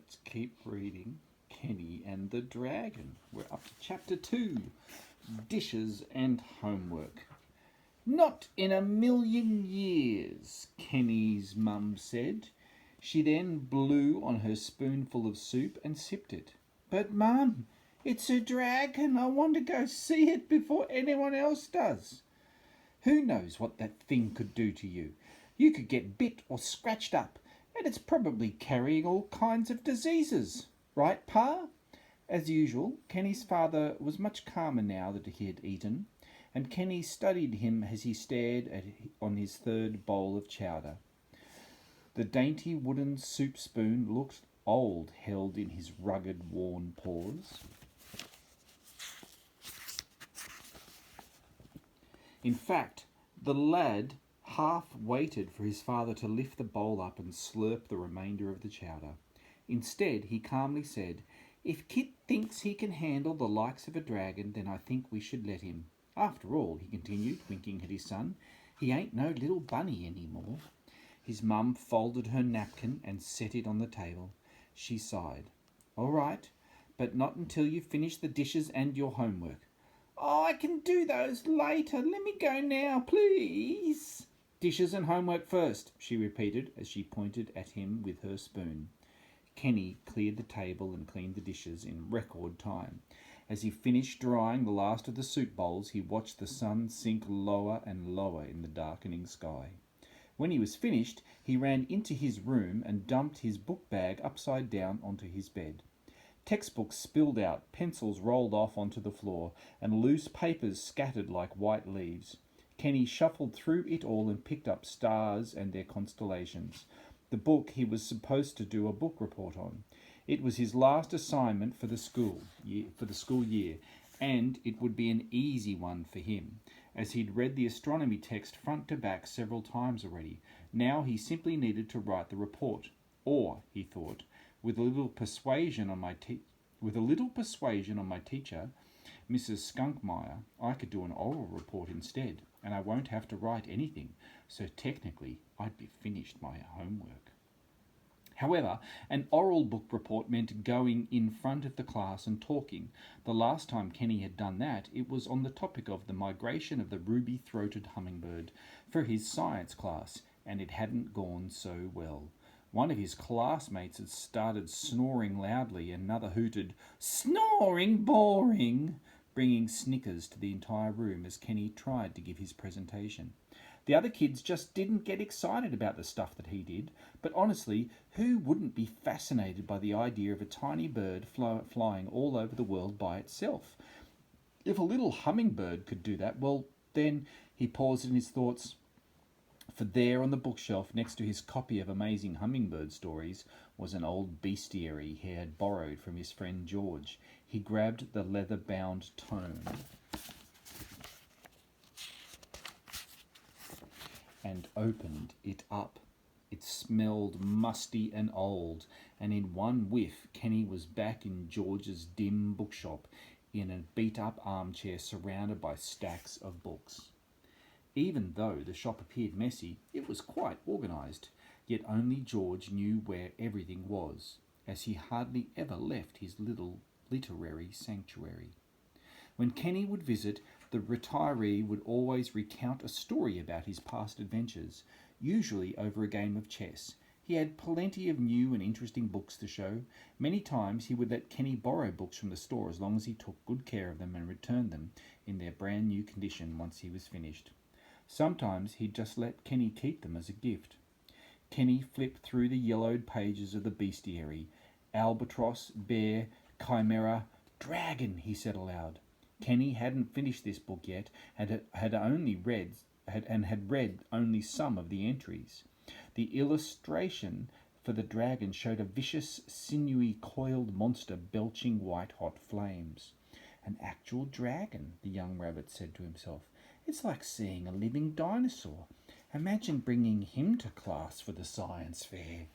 Let's keep reading Kenny and the Dragon. We're up to chapter 2, Dishes and Homework. Not in a million years, Kenny's mum said. She then blew on her spoonful of soup and sipped it. But Mum, it's a dragon. I want to go see it before anyone else does. Who knows what that thing could do to you? You could get bit or scratched up, and it's probably carrying all kinds of diseases. Right, Pa? As usual, Kenny's father was much calmer now that he had eaten, and Kenny studied him as he stared on his third bowl of chowder. The dainty wooden soup spoon looked old, held in his rugged, worn paws. In fact, the lad half waited for his father to lift the bowl up and slurp the remainder of the chowder. Instead, he calmly said, "If Kit thinks he can handle the likes of a dragon, then I think we should let him. After all," he continued, winking at his son, "he ain't no little bunny any more." His mum folded her napkin and set it on the table. She sighed. "All right, but not until you finish the dishes and your homework." "Oh, I can do those later. Let me go now, please." "Dishes and homework first," she repeated as she pointed at him with her spoon. Kenny cleared the table and cleaned the dishes in record time. As he finished drying the last of the soup bowls, he watched the sun sink lower and lower in the darkening sky. When he was finished, he ran into his room and dumped his book bag upside down onto his bed. Textbooks spilled out, pencils rolled off onto the floor, and loose papers scattered like white leaves. Kenny shuffled through it all and picked up stars and their constellations, the book he was supposed to do a book report on. It was his last assignment for the school year, and it would be an easy one for him, as he'd read the astronomy text front to back several times already. Now he simply needed to write the report. Or, he thought, with a little persuasion on my teacher, Mrs. Skunkmeyer, I could do an oral report instead, and I won't have to write anything, so technically I'd be finished my homework. However, an oral book report meant going in front of the class and talking. The last time Kenny had done that, it was on the topic of the migration of the ruby-throated hummingbird for his science class, and it hadn't gone so well. One of his classmates had started snoring loudly, and another hooted, "Snoring boring," bringing snickers to the entire room as Kenny tried to give his presentation. The other kids just didn't get excited about the stuff that he did, but honestly, who wouldn't be fascinated by the idea of a tiny bird flying all over the world by itself? If a little hummingbird could do that, well, then he paused in his thoughts, for there on the bookshelf next to his copy of Amazing Hummingbird Stories was an old bestiary he had borrowed from his friend George. He grabbed the leather-bound tome and opened it up. It smelled musty and old, and in one whiff Kenny was back in George's dim bookshop in a beat-up armchair surrounded by stacks of books. Even though the shop appeared messy, it was quite organised, yet only George knew where everything was, as he hardly ever left his little literary sanctuary. When Kenny would visit, the retiree would always recount a story about his past adventures, usually over a game of chess. He had plenty of new and interesting books to show. Many times he would let Kenny borrow books from the store as long as he took good care of them and returned them in their brand new condition once he was finished. Sometimes he'd just let Kenny keep them as a gift. Kenny flipped through the yellowed pages of the bestiary. Albatross, bear, chimera, dragon, he said aloud. Kenny hadn't finished this book yet, and had read only some of the entries. The illustration for the dragon showed a vicious, sinewy, coiled monster belching white-hot flames. "An actual dragon," the young rabbit said to himself. "It's like seeing a living dinosaur. Imagine bringing him to class for the science fair."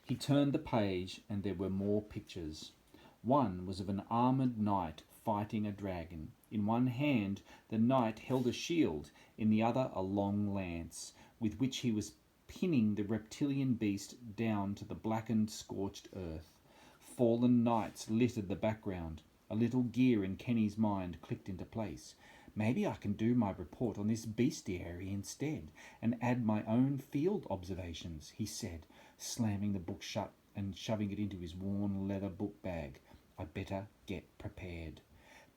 He turned the page and there were more pictures. One was of an armoured knight fighting a dragon. In one hand the knight held a shield, in the other a long lance, with which he was pinning the reptilian beast down to the blackened, scorched earth. Fallen knights littered the background. A little gear in Kenny's mind clicked into place. Maybe I can do my report on this bestiary instead and add my own field observations, he said, slamming the book shut and shoving it into his worn leather book bag. I better get prepared.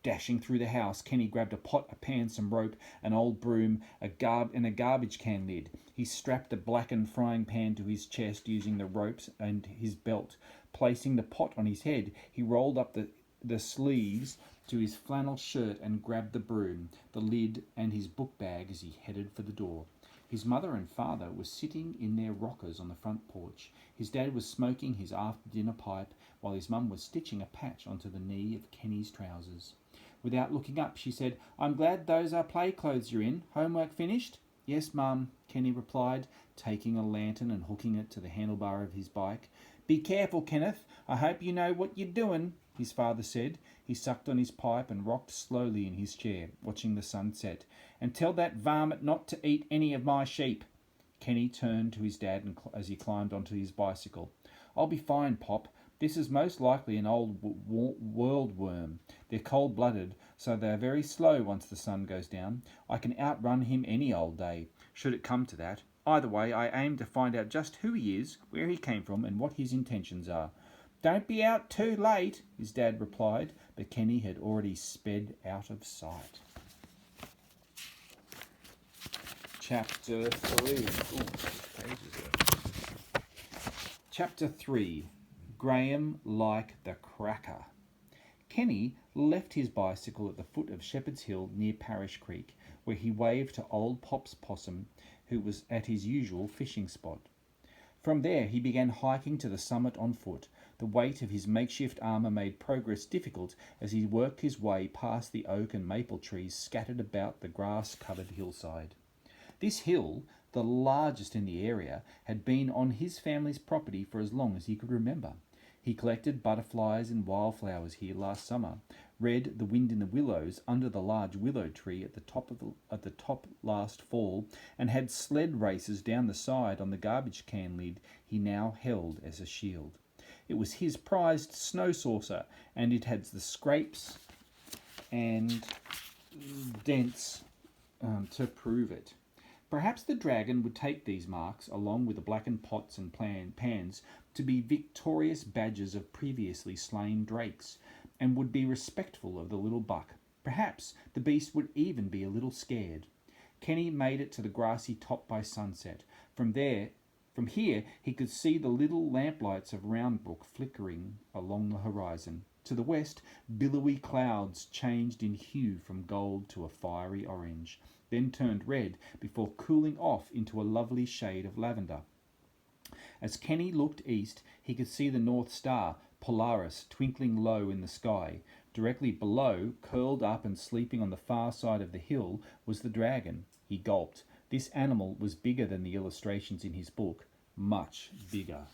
Dashing through the house, Kenny grabbed a pot, a pan, some rope, an old broom, and a garbage can lid. He strapped a blackened frying pan to his chest using the ropes and his belt. Placing the pot on his head, he rolled up the sleeves to his flannel shirt and grabbed the broom, the lid, and his book bag as he headed for the door. His mother and father were sitting in their rockers on the front porch. His dad was smoking his after-dinner pipe while his mum was stitching a patch onto the knee of Kenny's trousers. Without looking up, she said, "I'm glad those are play clothes you're in. Homework finished?" "Yes, Mum," Kenny replied, taking a lantern and hooking it to the handlebar of his bike. "Be careful, Kenneth. I hope you know what you're doing," his father said. He sucked on his pipe and rocked slowly in his chair, watching the sun set. "And tell that varmint not to eat any of my sheep." Kenny turned to his dad as he climbed onto his bicycle. "I'll be fine, Pop. This is most likely an old world worm. They're cold-blooded, so they're very slow once the sun goes down. I can outrun him any old day, should it come to that. Either way, I aim to find out just who he is, where he came from, and what his intentions are." "Don't be out too late," his dad replied, but Kenny had already sped out of sight. Chapter 3. Chapter 3. Graham like the Cracker. Kenny left his bicycle at the foot of Shepherd's Hill near Parish Creek, where he waved to old Pop's possum, who was at his usual fishing spot. From there he began hiking to the summit on foot. The weight of his makeshift armour made progress difficult as he worked his way past the oak and maple trees scattered about the grass-covered hillside. This hill, the largest in the area, had been on his family's property for as long as he could remember. He collected butterflies and wildflowers here last summer, read The Wind in the Willows under the large willow tree at the top last fall, and had sled races down the side on the garbage can lid he now held as a shield. It was his prized snow saucer, and it had the scrapes and dents to prove it. Perhaps the dragon would take these marks, along with the blackened pots and pans, to be victorious badges of previously slain drakes, and would be respectful of the little buck. Perhaps the beast would even be a little scared. Kenny made it to the grassy top by sunset. From here, he could see the little lamplights of Round Brook flickering along the horizon. To the west, billowy clouds changed in hue from gold to a fiery orange, then turned red before cooling off into a lovely shade of lavender. As Kenny looked east, he could see the North Star, Polaris, twinkling low in the sky. Directly below, curled up and sleeping on the far side of the hill, was the dragon. He gulped. This animal was bigger than the illustrations in his book. Much bigger.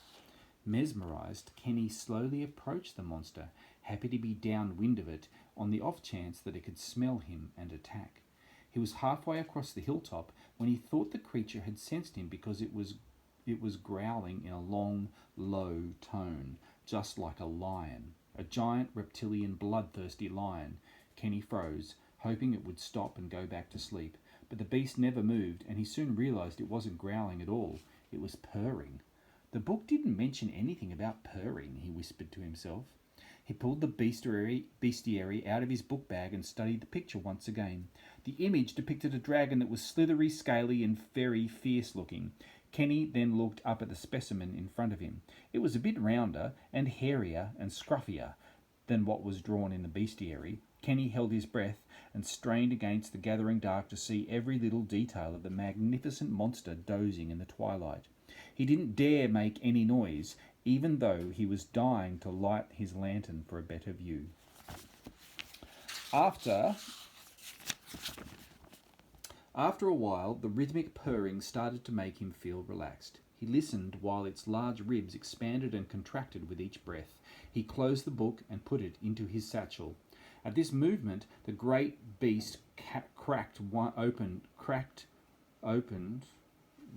Mesmerized, Kenny slowly approached the monster, happy to be downwind of it, on the off chance that it could smell him and attack. He was halfway across the hilltop when he thought the creature had sensed him because it was growling in a long, low tone, just like a lion. A giant reptilian bloodthirsty lion. Kenny froze, hoping it would stop and go back to sleep. But the beast never moved, and he soon realized it wasn't growling at all. It was purring. The book didn't mention anything about purring, he whispered to himself. He pulled the bestiary out of his book bag and studied the picture once again. The image depicted a dragon that was slithery, scaly, and very fierce-looking. Kenny then looked up at the specimen in front of him. It was a bit rounder and hairier and scruffier than what was drawn in the bestiary. Kenny held his breath and strained against the gathering dark to see every little detail of the magnificent monster dozing in the twilight. He didn't dare make any noise, even though he was dying to light his lantern for a better view. After a while, the rhythmic purring started to make him feel relaxed. He listened while its large ribs expanded and contracted with each breath. He closed the book and put it into his satchel. At this movement, the great beast cracked open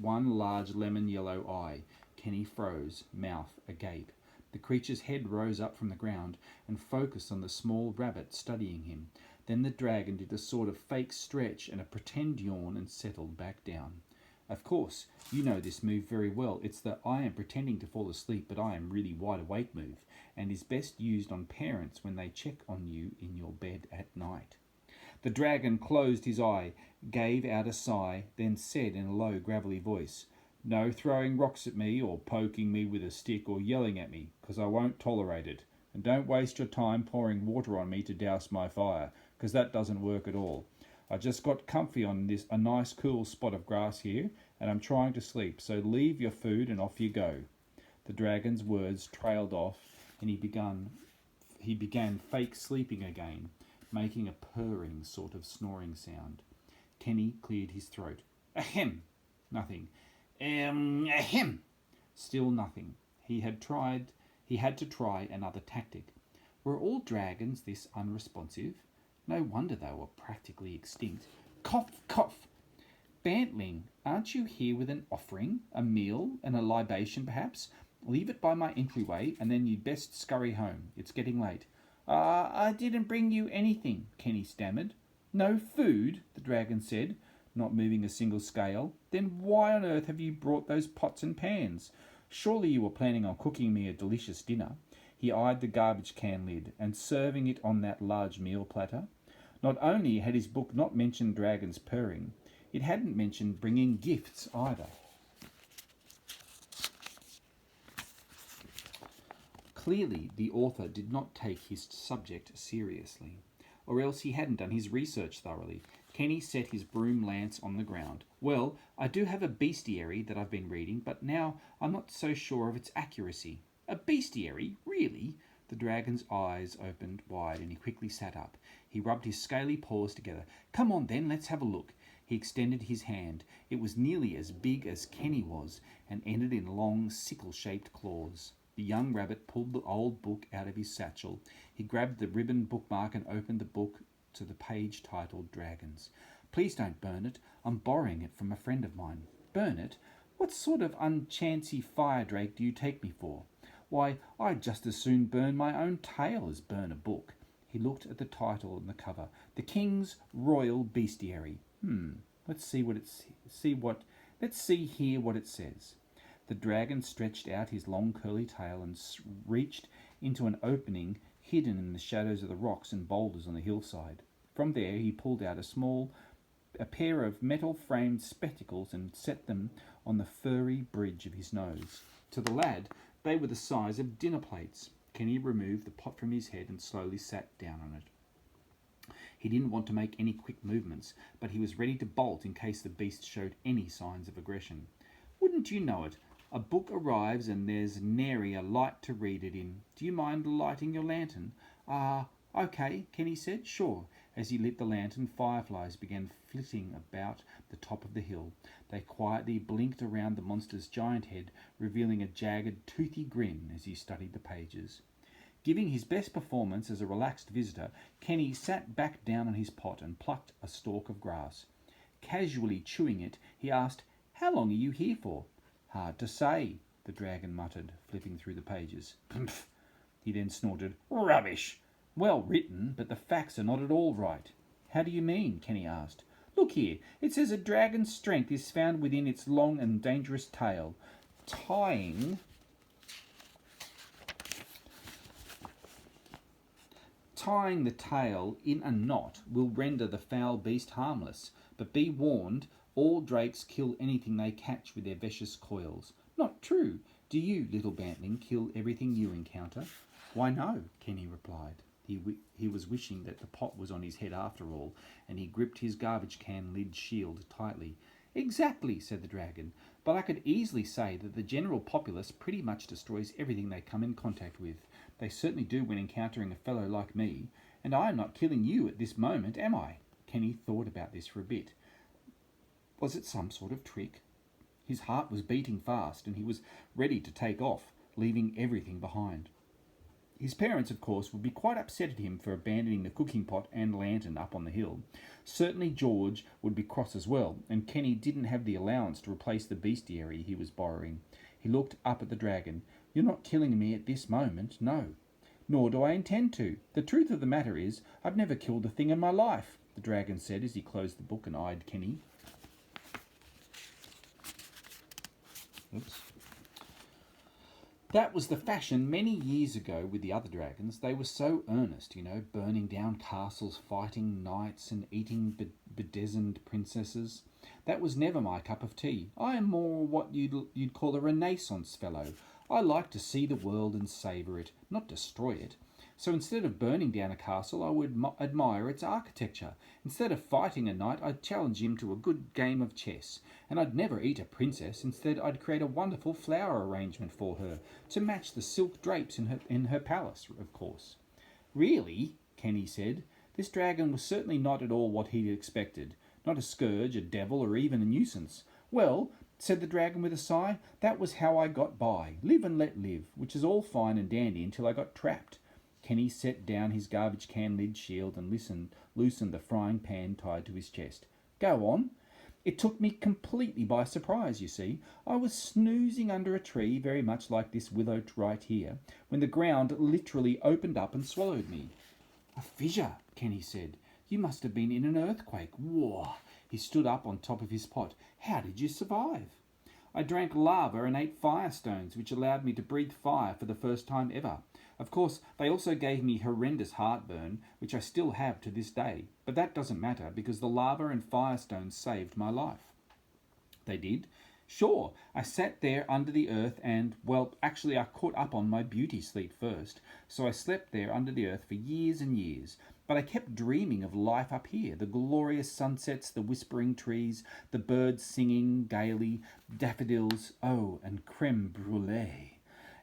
one large lemon yellow eye. Kenny froze, mouth agape. The creature's head rose up from the ground and focused on the small rabbit studying him. Then the dragon did a sort of fake stretch and a pretend yawn and settled back down. Of course, you know this move very well. It's the I am pretending to fall asleep but I am really wide awake move, and is best used on parents when they check on you in your bed at night. The dragon closed his eye, gave out a sigh, then said in a low, gravelly voice, "No throwing rocks at me or poking me with a stick or yelling at me, 'cause I won't tolerate it. And don't waste your time pouring water on me to douse my fire, 'cause that doesn't work at all. I just got comfy on a nice cool spot of grass here, and I'm trying to sleep, so leave your food and off you go." The dragon's words trailed off, and he began fake sleeping again, making a purring sort of snoring sound. Kenny cleared his throat. Ahem! Nothing. Ahem! Still nothing. He had to try another tactic. Were all dragons this unresponsive? No wonder they were practically extinct. Cough, cough! Bantling, aren't you here with an offering, a meal, and a libation perhaps? Leave it by my entryway, and then you'd best scurry home. It's getting late. I didn't bring you anything, Kenny stammered. No food, the dragon said, not moving a single scale. Then why on earth have you brought those pots and pans? Surely you were planning on cooking me a delicious dinner. He eyed the garbage can lid, and serving it on that large meal platter. Not only had his book not mentioned dragons purring, it hadn't mentioned bringing gifts either. Clearly, the author did not take his subject seriously, or else he hadn't done his research thoroughly. Kenny set his broom lance on the ground. Well, I do have a bestiary that I've been reading, but now I'm not so sure of its accuracy. A bestiary? Really? The dragon's eyes opened wide and he quickly sat up. He rubbed his scaly paws together. Come on then, let's have a look. He extended his hand. It was nearly as big as Kenny was and ended in long, sickle-shaped claws. The young rabbit pulled the old book out of his satchel. He grabbed the ribbon bookmark and opened the book to the page titled Dragons. Please don't burn it. I'm borrowing it from a friend of mine. Burn it? What sort of unchancy fire drake do you take me for? Why, I'd just as soon burn my own tail as burn a book. He looked at the title on the cover. The King's Royal Bestiary. Let's see here what it says. The dragon stretched out his long curly tail and reached into an opening hidden in the shadows of the rocks and boulders on the hillside. From there he pulled out a pair of metal-framed spectacles and set them on the furry bridge of his nose. To the lad, they were the size of dinner plates. Kenny removed the pot from his head and slowly sat down on it. He didn't want to make any quick movements, but he was ready to bolt in case the beast showed any signs of aggression. Wouldn't you know it? A book arrives and there's nary a light to read it in. Do you mind lighting your lantern? Okay, Kenny said. Sure. As he lit the lantern, fireflies began flitting about the top of the hill. They quietly blinked around the monster's giant head, revealing a jagged, toothy grin as he studied the pages. Giving his best performance as a relaxed visitor, Kenny sat back down on his pot and plucked a stalk of grass. Casually chewing it, he asked, How long are you here for? Hard to say, the dragon muttered, flipping through the pages. Pmph! He then snorted, Rubbish! Well written, but the facts are not at all right. How do you mean? Kenny asked. Look here, it says a dragon's strength is found within its long and dangerous tail. Tying the tail in a knot will render the foul beast harmless, but be warned, all drakes kill anything they catch with their vicious coils. Not true. Do you, little bantling, kill everything you encounter? Why no, Kenny replied. He was wishing that the pot was on his head after all, and he gripped his garbage can lid shield tightly. Exactly, said the dragon, but I could easily say that the general populace pretty much destroys everything they come in contact with. They certainly do when encountering a fellow like me, and I am not killing you at this moment, am I? Kenny thought about this for a bit. Was it some sort of trick? His heart was beating fast, and he was ready to take off, leaving everything behind. His parents, of course, would be quite upset at him for abandoning the cooking pot and lantern up on the hill. Certainly George would be cross as well, and Kenny didn't have the allowance to replace the bestiary he was borrowing. He looked up at the dragon. "You're not killing me at this moment, no. Nor do I intend to. The truth of the matter is, I've never killed a thing in my life," the dragon said as he closed the book and eyed Kenny. Oops. That was the fashion many years ago with the other dragons. They were so earnest, burning down castles, fighting knights and eating bedizened princesses. That was never my cup of tea. I am more what you'd call a Renaissance fellow. I like to see the world and savour it, not destroy it. So instead of burning down a castle, I would admire its architecture. Instead of fighting a knight, I'd challenge him to a good game of chess. And I'd never eat a princess. Instead, I'd create a wonderful flower arrangement for her, to match the silk drapes in her palace, of course. "Really," Kenny said, "this dragon was certainly not at all what he'd expected. Not a scourge, a devil, or even a nuisance. Well," said the dragon with a sigh, "that was how I got by. Live and let live, which is all fine and dandy until I got trapped." Kenny set down his garbage can lid shield and loosened the frying pan tied to his chest. "Go on." "It took me completely by surprise, you see. I was snoozing under a tree, very much like this willow right here, when the ground literally opened up and swallowed me." "A fissure," Kenny said. "You must have been in an earthquake." Whoa! He stood up on top of his pot. "How did you survive?" "I drank lava and ate firestones, which allowed me to breathe fire for the first time ever. Of course, they also gave me horrendous heartburn, which I still have to this day. But that doesn't matter, because the lava and firestones saved my life." "They did?" "Sure. I sat there under the earth and, well, actually I caught up on my beauty sleep first. So I slept there under the earth for years and years. But I kept dreaming of life up here, the glorious sunsets, the whispering trees, the birds singing gaily, daffodils, oh, and creme brulee."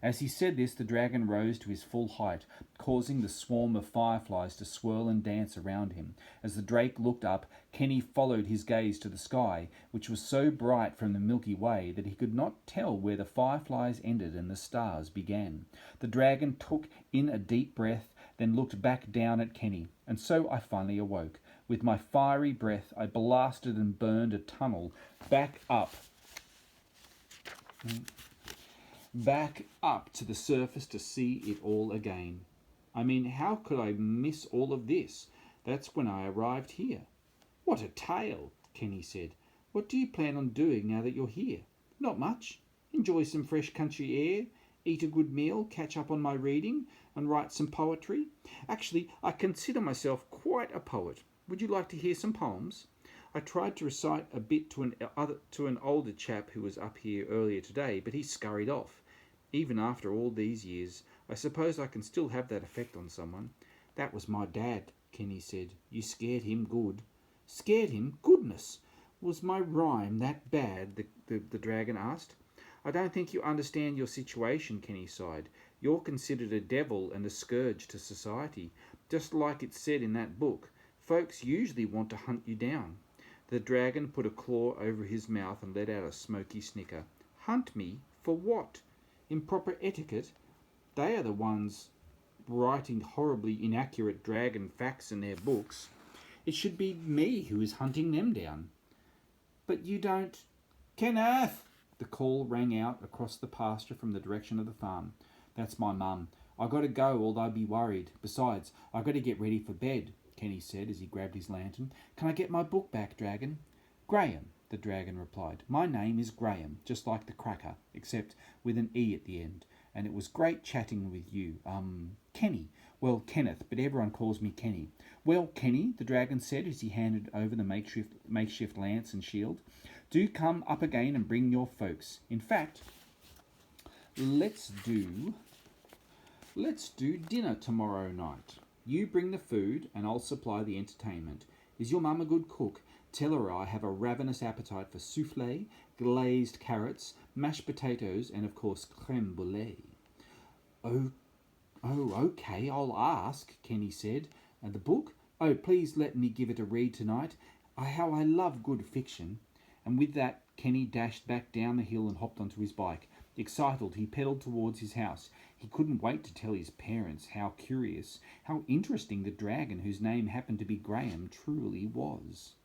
As he said this, the dragon rose to his full height, causing the swarm of fireflies to swirl and dance around him. As the drake looked up, Kenny followed his gaze to the sky, which was so bright from the Milky Way that he could not tell where the fireflies ended and the stars began. The dragon took in a deep breath, then looked back down at Kenny, and so I finally awoke. With my fiery breath, I blasted and burned a tunnel back up to the surface to see it all again. I mean, how could I miss all of this? That's when I arrived here." "What a tale," Kenny said. "What do you plan on doing now that you're here?" "Not much. Enjoy some fresh country air, eat a good meal, catch up on my reading, and write some poetry. Actually, I consider myself quite a poet. Would you like to hear some poems?" I tried to recite a bit to an older chap who was up here earlier today, but he scurried off. Even after all these years, I suppose I can still have that effect on someone. "That was my dad," Kenny said. "You scared him good." "Scared him? Goodness! Was my rhyme that bad?" the dragon asked. "I don't think you understand your situation," Kenny sighed. "You're considered a devil and a scourge to society, just like it's said in that book. Folks usually want to hunt you down." The dragon put a claw over his mouth and let out a smoky snicker. "Hunt me? For what? Improper etiquette? They are the ones writing horribly inaccurate dragon facts in their books. It should be me who is hunting them down." "But you don't—" "Kenneth!" The call rang out across the pasture from the direction of the farm. "That's my mum. I got to go or they'll be worried. Besides, I got to get ready for bed," Kenny said as he grabbed his lantern. "Can I get my book back, dragon?" "Graham," the dragon replied. "My name is Graham, just like the cracker, except with an E at the end. And it was great chatting with you. Kenny. Well, Kenneth, but everyone calls me Kenny." "Well, Kenny," the dragon said as he handed over the makeshift lance and shield, "do come up again and bring your folks. In fact, let's do dinner tomorrow night. You bring the food and I'll supply the entertainment. Is your mum a good cook? Tell her I have a ravenous appetite for soufflé, glazed carrots, mashed potatoes, and of course creme brulee." Oh, okay, I'll ask," Kenny said. "And the book? Oh, please let me give it a read tonight. How I love good fiction." And with that, Kenny dashed back down the hill and hopped onto his bike. Excited, he pedalled towards his house. He couldn't wait to tell his parents how curious, how interesting the dragon, whose name happened to be Graham, truly was.